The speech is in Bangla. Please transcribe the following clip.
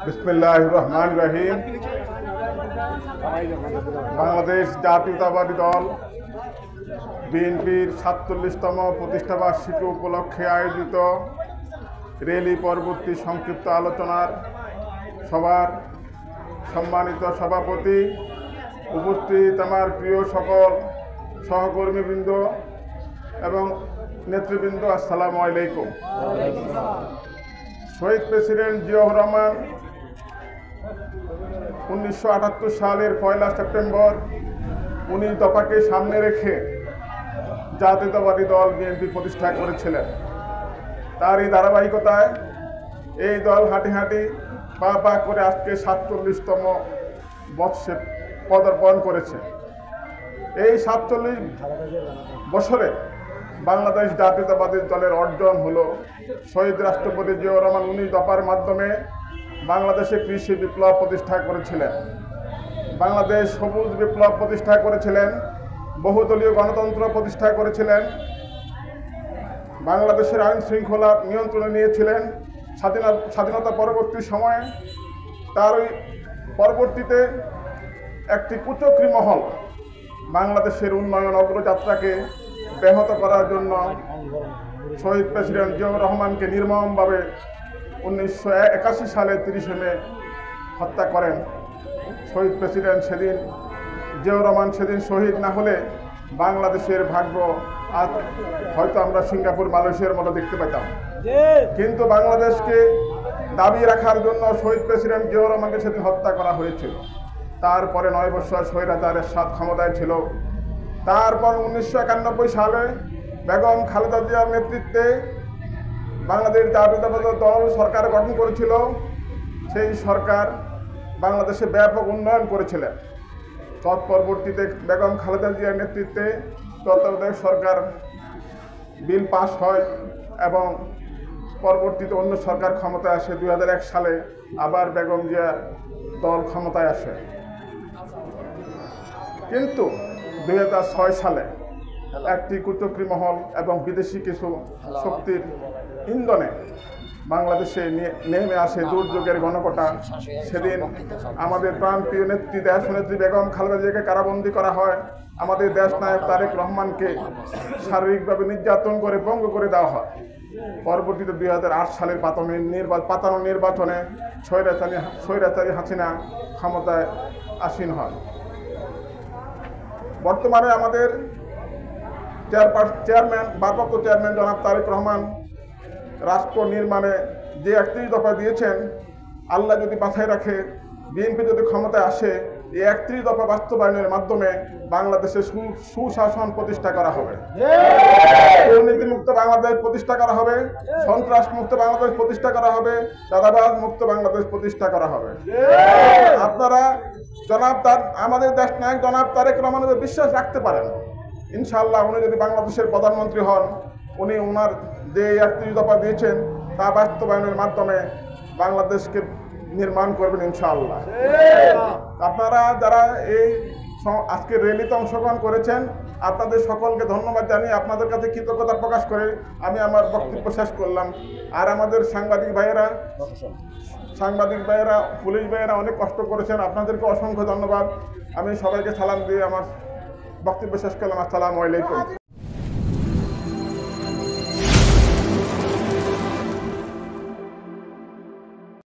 বিসমিল্লাহির রহমানির রহিম। বাংলাদেশ জাতীয়তাবাদী দল বিএনপির ৪৭তম প্রতিষ্ঠাবার্ষিকী উপলক্ষে আয়োজিত র্যালি পরবর্তী সংক্ষিপ্ত আলোচনার সভার সম্মানিত সভাপতি, উপস্থিত আমার প্রিয় সকল সহকর্মীবৃন্দ এবং নেতৃবৃন্দ, আসসালামু আলাইকুম। শহীদ প্রেসিডেন্ট জিয়াউর রহমান ১৯৭৮ সালের ১ সেপ্টেম্বর ১৯ দফাকে সামনে রেখে জাতীয়তাবাদী দল বিএনপি প্রতিষ্ঠা করেছিলেন। তার এই ধারাবাহিকতায় এই দল হাঁটি হাঁটি পা পা করে আজকে ৪৭তম বর্ষে পদার্পণ করেছে। এই ৪৭ বছরে বাংলাদেশ জাতীয়তাবাদী দলের অর্জন হলো শহীদ রাষ্ট্রপতি জিয়াউর রহমান ১৯ দফার মাধ্যমে বাংলাদেশে কৃষি বিপ্লব প্রতিষ্ঠা করেছিলেন, বাংলাদেশ সবুজ বিপ্লব প্রতিষ্ঠা করেছিলেন, বহুদলীয় গণতন্ত্র প্রতিষ্ঠা করেছিলেন, বাংলাদেশের আইন শৃঙ্খলা নিয়ন্ত্রণে নিয়েছিলেন স্বাধীনতা পরবর্তী সময়ে। তার ওই পরবর্তীতে একটি কুচক্রী মহল বাংলাদেশের উন্নয়ন অগ্রযাত্রাকে ব্যাহত করার জন্য শহীদ প্রেসিডেন্ট জিয়াউর রহমানকে নির্মমভাবে ১৯৮১ সালে ৩০ মে হত্যা করেন। শহীদ প্রেসিডেন্ট সেদিন জিয়াউর রহমান সেদিন শহীদ না হলে বাংলাদেশের ভাগ্য আজ হয়তো আমরা সিঙ্গাপুর মালয়েশিয়ার মতো দেখতে পেতাম। কিন্তু বাংলাদেশকে দাবি রাখার জন্য শহীদ প্রেসিডেন্ট জিয়াউর রহমানকে সেদিন হত্যা করা হয়েছিল। তারপরে ৯ বছর স্বৈরাচারের সাথ ক্ষমতায় ছিল। তারপর ১৯৯১ সালে বেগম খালেদা জিয়ার নেতৃত্বে বাংলাদেশ জাতীয়তাবাদী দল সরকার গঠন করেছিল। সেই সরকার বাংলাদেশে ব্যাপক উন্নয়ন করেছিলেন। তৎপরবর্তীতে বেগম খালেদা জিয়ার নেতৃত্বে তত্ত্বাবধায়ক সরকার বিল পাস হয় এবং পরবর্তীতে অন্য সরকার ক্ষমতায় আসে। ২০০১ সালে আবার বেগম জিয়া দল ক্ষমতায় আসে। কিন্তু ২০০৬ সালে একটি কুচক্রী মহল এবং বিদেশি কিছু শক্তির ইন্ধনে বাংলাদেশে নেমে আসে দুর্যোগের গণকটা। সেদিন আমাদের প্রাণপ্রিয় নেত্রী, দেশনেত্রী বেগম খালেদা জিয়াকে কারাবন্দী করা হয়। আমাদের দেশ নায়ক তারেক রহমানকে শারীরিকভাবে নির্যাতন করে পঙ্গু করে দেওয়া হয়। পরবর্তীতে ২০০৮ সালের পাতানো নির্বাচনে স্বৈরাচারী হাসিনা ক্ষমতায় আসীন হয়। বর্তমানে আমাদের ভারপ্রাপ্ত চেয়ারম্যান জনাব তারেক রহমান রাষ্ট্র নির্মাণে যে ৩১ দফা দিয়েছেন, আল্লাহ যদি বাছাই রাখে, বিএনপি যদি ক্ষমতায় আসে, এই ৩১ দফা বাস্তবায়নের মাধ্যমে বাংলাদেশে সুশাসন প্রতিষ্ঠা করা হবে, দুর্নীতিমুক্ত বাংলাদেশ প্রতিষ্ঠা করা হবে, সন্ত্রাস মুক্ত বাংলাদেশ প্রতিষ্ঠা করা হবে, চাঁদাবাজ মুক্ত বাংলাদেশ প্রতিষ্ঠা করা হবে। আপনারা আমাদের দেশ নায়ক জনাব তারেক রহমানের বিশ্বাস রাখতে পারেন। ইনশাআল্লাহ উনি যদি বাংলাদেশের প্রধানমন্ত্রী হন, উনি ওনার যে ৩১ দফা দিয়েছেন তা বাস্তবায়নের মাধ্যমে বাংলাদেশকে নির্মাণ করবেন ইনশাআল্লাহ। আপনারা যারা এই আজকের র্যালিতে অংশগ্রহণ করেছেন, আপনাদের সকলকে ধন্যবাদ জানিয়ে আপনাদের কাছে কৃতজ্ঞতা প্রকাশ করে আমি আমার বক্তব্য শেষ করলাম। আর আমাদের সাংবাদিক ভাইয়েরা, পুলিশ ভাইয়েরা অনেক কষ্ট করেছেন, আপনাদেরকে অসংখ্য ধন্যবাদ। আমি সবাইকে সালাম দিয়ে আমার বক্তব্য শেষ করলাম। আসসালামু আলাইকুম।